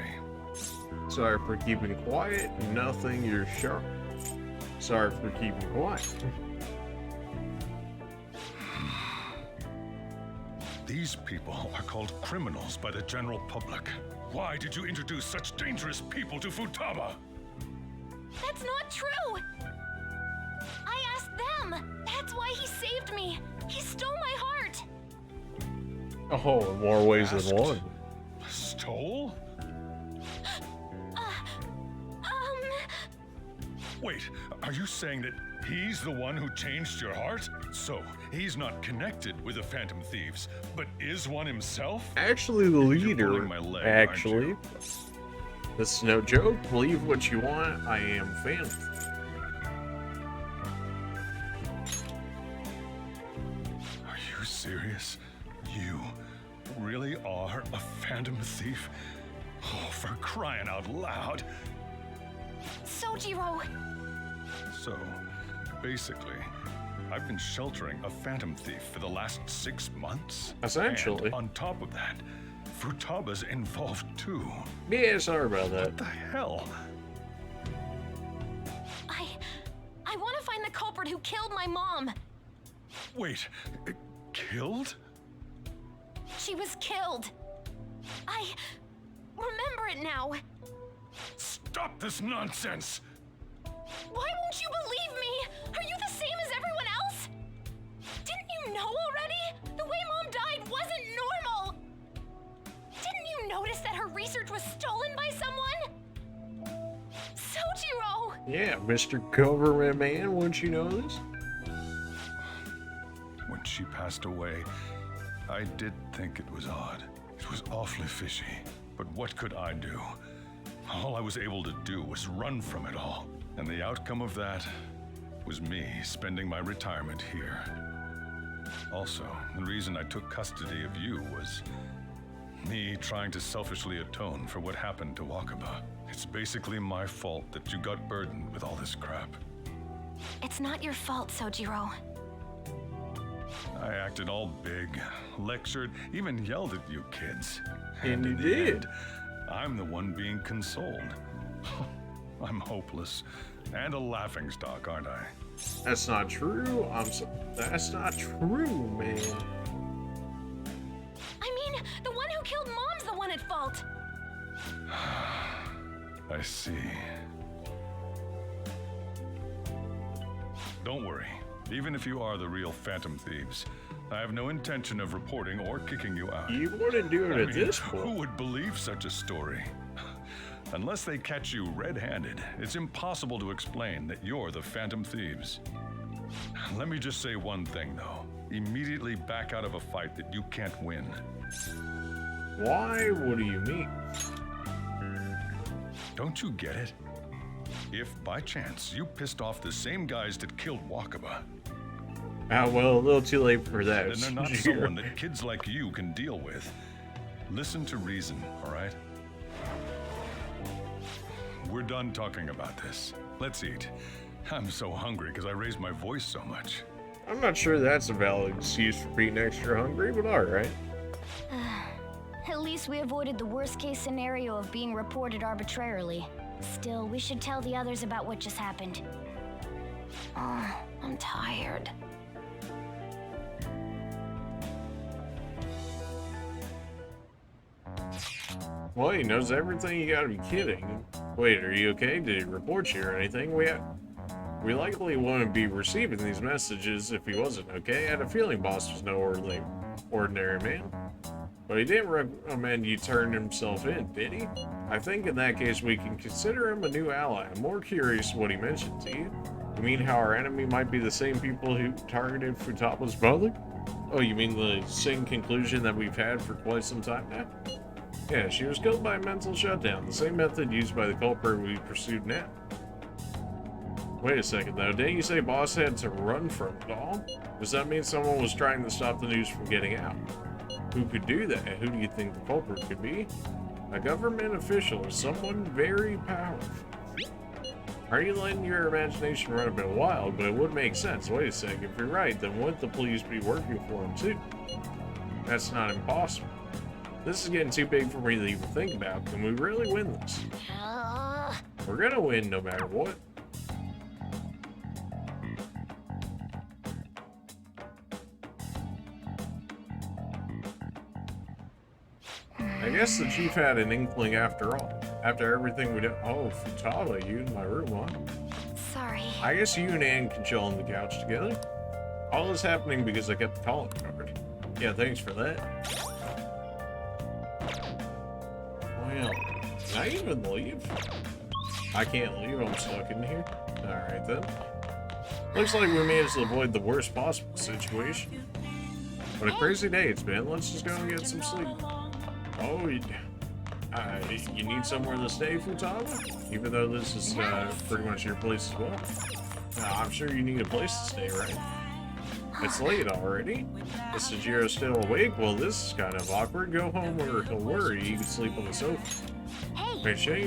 A: Sorry for keeping quiet. Nothing, you're sharp. Sorry for keeping quiet.
K: These people are called criminals by the general public. Why did you introduce such dangerous people to Futaba?
G: That's not true! I asked them! That's why he saved me! He stole my heart!
A: Oh, in more ways than one.
K: Stole? Wait, are you saying that he's the one who changed your heart? So, he's not connected with the Phantom Thieves, but is one himself?
A: Actually, the leader.
K: Pulling my leg,
A: Actually.
K: aren't you?
A: This is no joke. Believe what you want. I am Phantom.
K: Are you serious? You really are a Phantom Thief? Oh, for crying out loud.
G: Sojiro!
K: So, basically, I've been sheltering a Phantom Thief for the last 6 months.
A: Essentially.
K: And on top of that, Futaba's involved too.
A: Yeah, sorry about that.
K: What the hell?
G: I want to find the culprit who killed my mom.
K: Wait, killed?
G: She was killed. I remember it now.
K: Stop this nonsense!
G: Why won't you believe me? Are you the same as everyone else? Didn't you know already? The way Mom died wasn't normal. Didn't you notice that her research was stolen by someone? Sojiro!
A: Yeah, Mr. Government Man, wouldn't you know this?
K: When she passed away, I did think it was odd. It was awfully fishy. But what could I do? All I was able to do was run from it all. And the outcome of that was me spending my retirement here. Also, the reason I took custody of you was me trying to selfishly atone for what happened to Wakaba. It's basically my fault that you got burdened with all this crap.
G: It's not your fault, Sojiro.
K: I acted all big, lectured, even yelled at you kids.
A: And you
K: in the
A: did.
K: end, I'm the one being consoled. I'm hopeless and a laughingstock, aren't I?
A: That's not true. That's not true, man.
G: I mean, the one who killed Mom's the one at fault.
K: I see. Don't worry. Even if you are the real Phantom Thieves, I have no intention of reporting or kicking you out.
A: You wouldn't do it
K: I
A: at
K: mean,
A: this point.
K: Who would believe such a story? Unless they catch you red-handed, it's impossible to explain that you're the Phantom Thieves. Let me just say one thing, though. Immediately back out of a fight that you can't win.
A: Why? What do you mean?
K: Don't you get it? If, by chance, you pissed off the same guys that killed Wakaba,
A: Well, a little too late for that.
K: then they're not
A: Sure.
K: someone that kids like you can deal with. Listen to reason, all right? We're done talking about this. Let's eat. I'm so hungry because I raised my voice so much.
A: I'm not sure that's a valid excuse for being extra hungry, but alright.
F: At least we avoided the worst case scenario of being reported arbitrarily. Still, we should tell the others about what just happened.
G: Oh, I'm tired.
A: Well, he knows everything, you gotta be kidding. Wait, are you okay? Did he report you or anything? We likely wouldn't be receiving these messages if he wasn't okay. I had a feeling Boss was no ordinary man. But he didn't recommend you turn himself in, did he? I think in that case we can consider him a new ally. I'm more curious what he mentioned to you. You mean how our enemy might be the same people who targeted Futaba's brother? Oh, you mean the same conclusion that we've had for quite some time now? Yeah, she was killed by a mental shutdown, the same method used by the culprit we pursued now. Wait a second though, didn't you say Boss had to run from it all? Does that mean someone was trying to stop the news from getting out? Who could do that? Who do you think the culprit could be? A government official or someone very powerful. Are you letting your imagination run a bit wild? But it would make sense. Wait a second, if you're right, then wouldn't the police be working for him too? That's not impossible. This is getting too big for me to even think about. Can we really win this? We're gonna win no matter what. I guess the chief had an inkling after all. After everything we did. Oh, Futaba, you in my room, huh?
G: Sorry.
A: I guess you and Anne can chill on the couch together. All this happening because I kept the calling card. Yeah, thanks for that. Well, can I even leave? I can't leave, I'm stuck in here. Alright then. Looks like we managed to avoid the worst possible situation. What a crazy day it's been. Let's just go and get some sleep. Oh, you need somewhere to stay, Futaba? Even though this is pretty much your place as well. I'm sure you need a place to stay, right? It's late already. Is Sajiro still awake? Well, this is kind of awkward. Go home or he'll worry. You can sleep on the sofa. Wait, shouldn't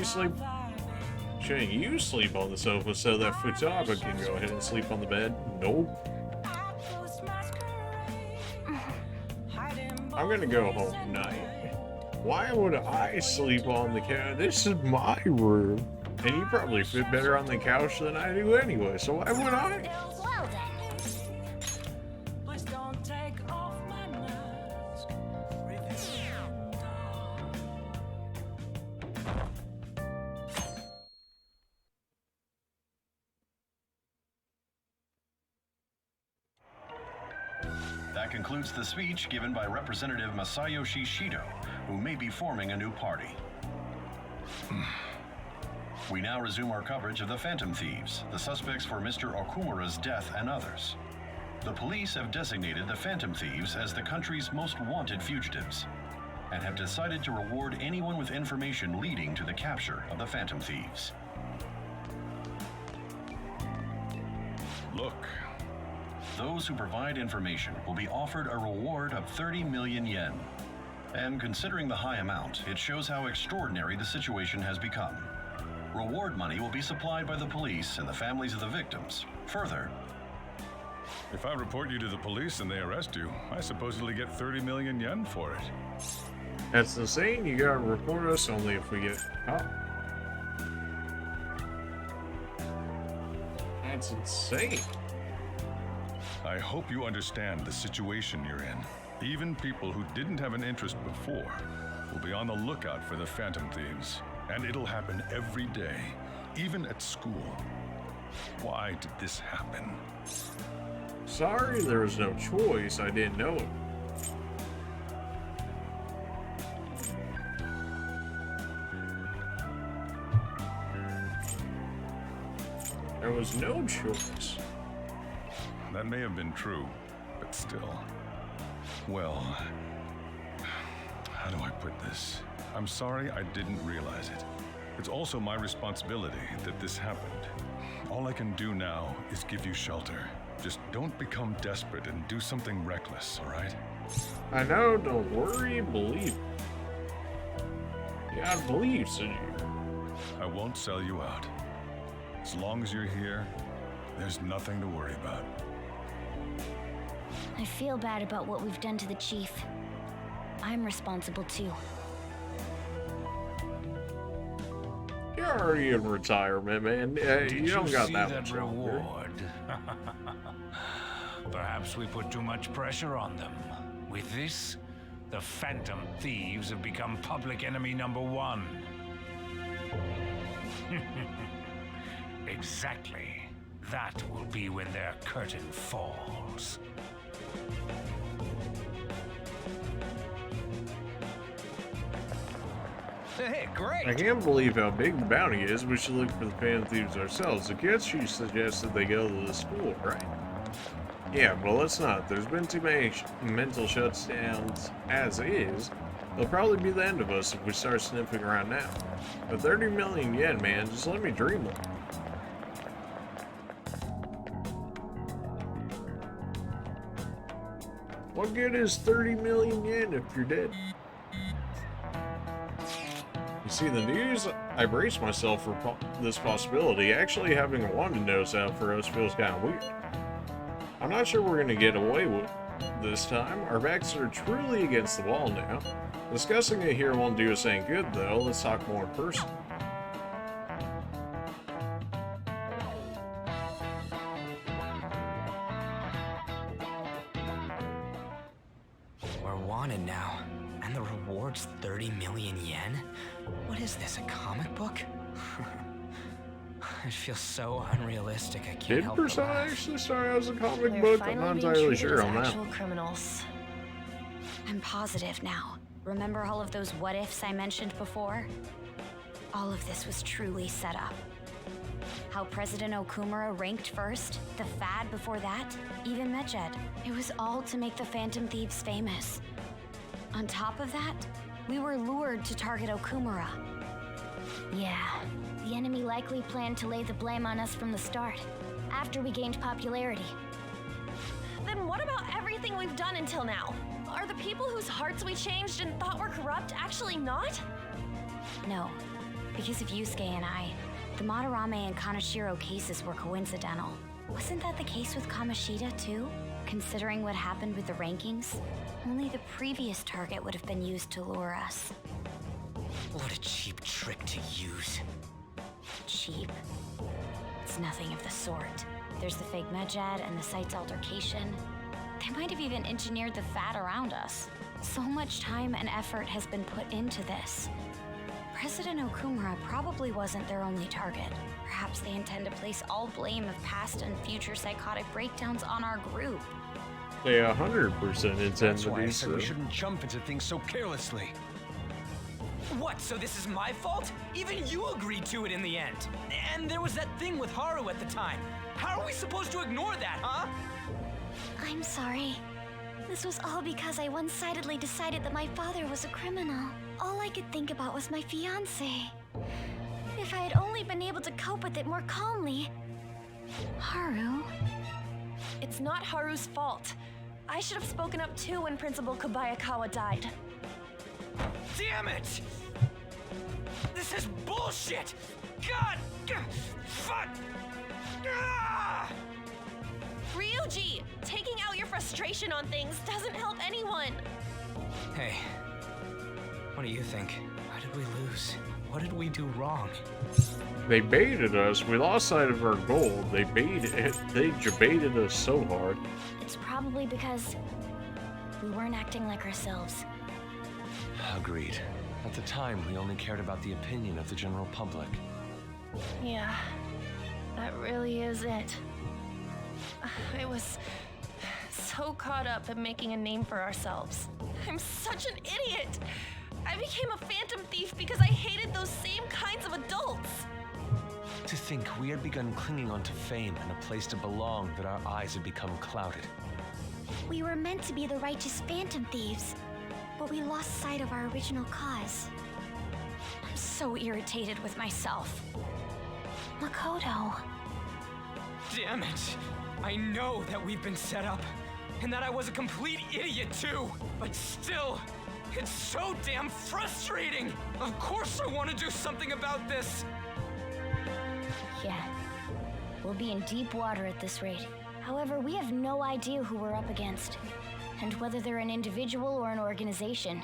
A: you sleep on the sofa so that Futaba can go ahead and sleep on the bed? Nope. I'm gonna go home tonight. Why would I sleep on the couch? This is my room. And you probably fit better on the couch than I do anyway, so why would I?
F: Well then.
J: That concludes the speech given by Representative Masayoshi Shido, who may be forming a new party. We now resume our coverage of the Phantom Thieves, the suspects for Mr. Okumura's death and others. The police have designated the Phantom Thieves as the country's most wanted fugitives, and have decided to reward anyone with information leading to the capture of the Phantom Thieves.
K: Look.
J: Those who provide information will be offered a reward of 30 million yen. And considering the high amount, it shows how extraordinary the situation has become. Reward money will be supplied by the police and the families of the victims. Further,
K: if I report you to the police and they arrest you, I supposedly get 30 million yen for it.
A: That's insane. You gotta report us only if we get caught. That's insane.
K: I hope you understand the situation you're in. Even people who didn't have an interest before will be on the lookout for the Phantom Thieves. And it'll happen every day, even at school. Why did this happen?
A: Sorry, there was no choice. I didn't know it. There was no choice.
K: That may have been true, but still. Well, how do I put this? I'm sorry I didn't realize it. It's also my responsibility that this happened. All I can do now is give you shelter. Just don't become desperate and do something reckless, all right?
A: I know, don't worry, believe. You gotta believe, Shinji.
K: I won't sell you out. As long as you're here, there's nothing to worry about.
F: I feel bad about what we've done to the chief. I'm responsible too.
A: You're already in retirement, man. You don't got that much longer.
N: Reward? Perhaps we put too much pressure on them. With this, the Phantom Thieves have become public enemy #1. Exactly. That will be when their curtain falls.
E: Hey, great!
A: I can't believe how big the bounty is. We should look for the Phantom Thieves ourselves. Akechi suggested they go to the school, right? Yeah, but let's not. There's been too many mental shutdowns as is. It'll probably be the end of us if we start sniffing around now. But 30 million yen, man, just let me dream of it. What good is 30 million yen if you're dead? You see the news? I braced myself for this possibility. Actually having a wanted notice out for us feels kind of weird. I'm not sure we're going to get away with this time. Our backs are truly against the wall now. Discussing it here won't do us any good, though. Let's talk more in person.
E: We're wanted now, and the reward's 30 million yen? What is this, a comic book? It feels so unrealistic, I can't
A: Did
E: help but
A: Persona
E: laugh.
A: actually start out as a comic
D: We're
A: book? I'm
D: finally
A: not
D: being
A: entirely
D: treated
A: sure
D: as
A: on that.
D: actual criminals.
B: I'm positive now. Remember all of those what-ifs I mentioned before? All of this was truly set up. How President Okumura ranked first, the Fad before that, even Medjed. It was all to make the Phantom Thieves famous. On top of that, we were lured to target Okumura.
F: Yeah, the enemy likely planned to lay the blame on us from the start, after we gained popularity.
D: Then what about everything we've done until now? Are the people whose hearts we changed and thought were corrupt actually not?
B: No, because of Yusuke and I, the Madarame and Kaneshiro cases were coincidental. Wasn't that the case with Kamoshida too? Considering what happened with the rankings, only the previous target would have been used to lure us.
E: What a cheap trick to use.
B: Cheap? It's nothing of the sort. There's the fake Medjed and the site's altercation. They might have even engineered the Fad around us. So much time and effort has been put into this. President Okumura probably wasn't their only target. Perhaps they intend to place all blame of past and future psychotic breakdowns on our group.
A: They 100% intend
C: That's
A: to
C: why I
A: do
C: said
A: so.
C: we shouldn't jump into things so carelessly.
E: What, so this is my fault? Even you agreed to it in the end. And there was that thing with Haru at the time. How are we supposed to ignore that, huh?
F: I'm sorry. This was all because I one-sidedly decided that my father was a criminal. All I could think about was my fiancé. If I had only been able to cope with it more calmly.
B: Haru?
D: It's not Haru's fault. I should have spoken up too when Principal Kobayakawa died.
E: Damn it! This is bullshit! God! Fuck! Ah!
D: Ryuji! Taking out your frustration on things doesn't help anyone!
E: Hey, what do you think? How did we lose? What did we do wrong?
A: They baited us. We lost sight of our goal. They baited us so hard.
F: It's probably because we weren't acting like ourselves.
C: Agreed. At the time, we only cared about the opinion of the general public.
D: Yeah, that really is it. I was so caught up in making a name for ourselves. I'm such an idiot! I became a phantom thief because I hated those same kinds of adults!
C: To think we had begun clinging onto fame and a place to belong that our eyes had become clouded.
F: We were meant to be the righteous phantom thieves, but we lost sight of our original cause.
B: I'm so irritated with myself.
F: Makoto.
E: Damn it! I know that we've been set up, and that I was a complete idiot too, but still, it's so damn frustrating! Of course I want to do something about this!
B: Yeah. We'll be in deep water at this rate. However, we have no idea who we're up against, and whether they're an individual or an organization.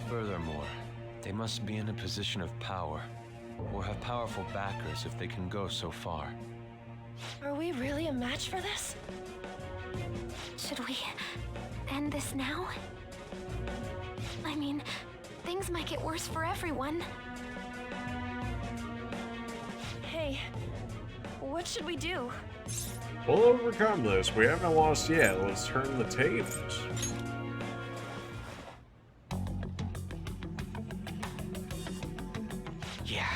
C: Furthermore, they must be in a position of power, or have powerful backers if they can go so far.
D: Are we really a match for this?
F: Should we end this now? I mean, things might get worse for everyone.
D: Hey, what should we do?
A: We'll overcome this. We haven't lost yet. Let's turn the tables.
E: Yeah,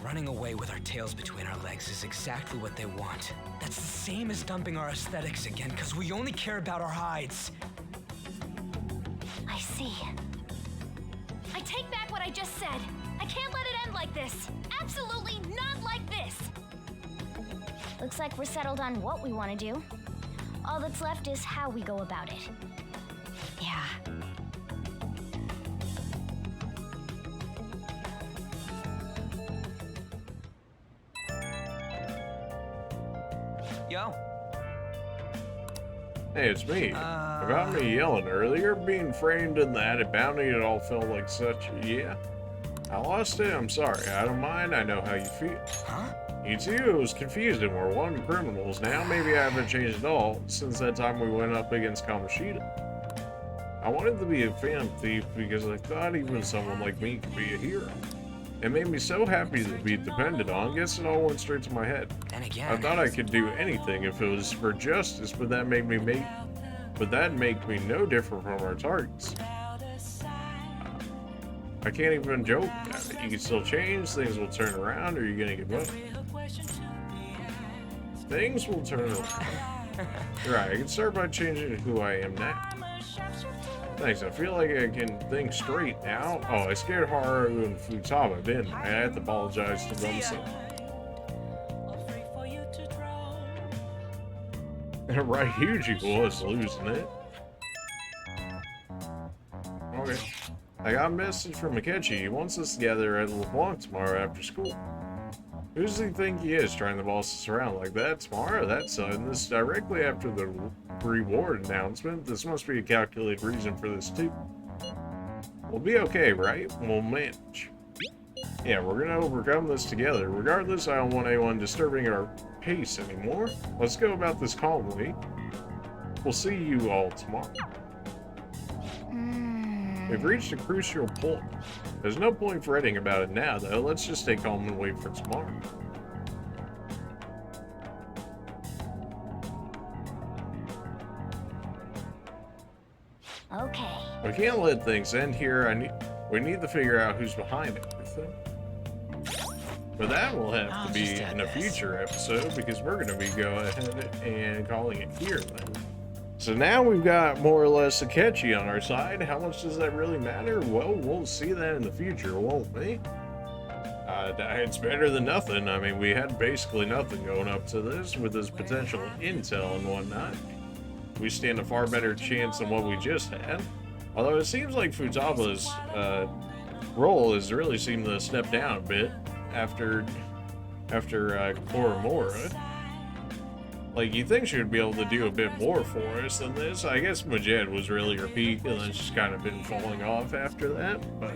E: running away with our tails between our legs is exactly what they want. That's the same as dumping our aesthetics again, because we only care about our hides.
F: I see.
G: I take back what I just said. I can't let it end like this. Absolutely not like this.
B: Looks like we're settled on what we want to do. All that's left is how we go about it.
O: Yeah.
E: Yo.
A: Hey, it's me. About me yelling earlier, being framed in that at Bounty, it all felt like such, yeah. I lost it, I'm sorry. I don't mind, I know how you feel.
E: Huh?
A: You too, it was confusing. We're one criminals. Now maybe I haven't changed at all since that time we went up against Kamoshida. I wanted to be a phantom thief because I thought even someone like me could be a hero. It made me so happy to be depended on. Guess it all went straight to my head.
E: And again,
A: I thought I could do anything if it was for justice, but that made me no different from our targets. I can't even joke about it. You can still change, things will turn around, or you're gonna give up. Things will turn around. Right, I can start by changing who I am now. Thanks, I feel like I can think straight now. Oh, I scared Haru and Futaba, didn't I? I have to apologize to them. Right, Yuji was losing it. Okay. I got a message from Akechi. He wants us together at LeBlanc tomorrow after school. Who does he think he is, trying to boss us around like that tomorrow? That's sudden. This directly after the reward announcement. This must be a calculated reason for this too. We'll be okay, right? We'll manage. Yeah, we're gonna overcome this together. Regardless, I don't want anyone disturbing our pace anymore. Let's go about this calmly. We'll see you all tomorrow. We've reached a crucial point. There's no point fretting about it now, though. Let's just stay calm and wait for tomorrow.
B: Okay.
A: We can't let things end here. We need to figure out who's behind everything. But that will have to be in a future episode, because we're going to be going ahead and calling it here then. So now we've got more or less Akechi on our side. How much does that really matter? Well, we'll see that in the future, won't we? It's better than nothing. I mean, we had basically nothing going up to this with this potential intel and whatnot. We stand a far better chance than what we just had. Although it seems like Futaba's role has really seemed to step down a bit after Koromora. Like, you think she would be able to do a bit more for us than this. I guess Majed was really her peak, and then she's kind of been falling off after that, but...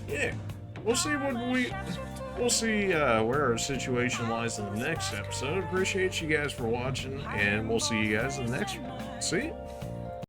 A: yeah, we'll see where our situation lies in the next episode. Appreciate you guys for watching, and we'll see you guys in the next one. See ya.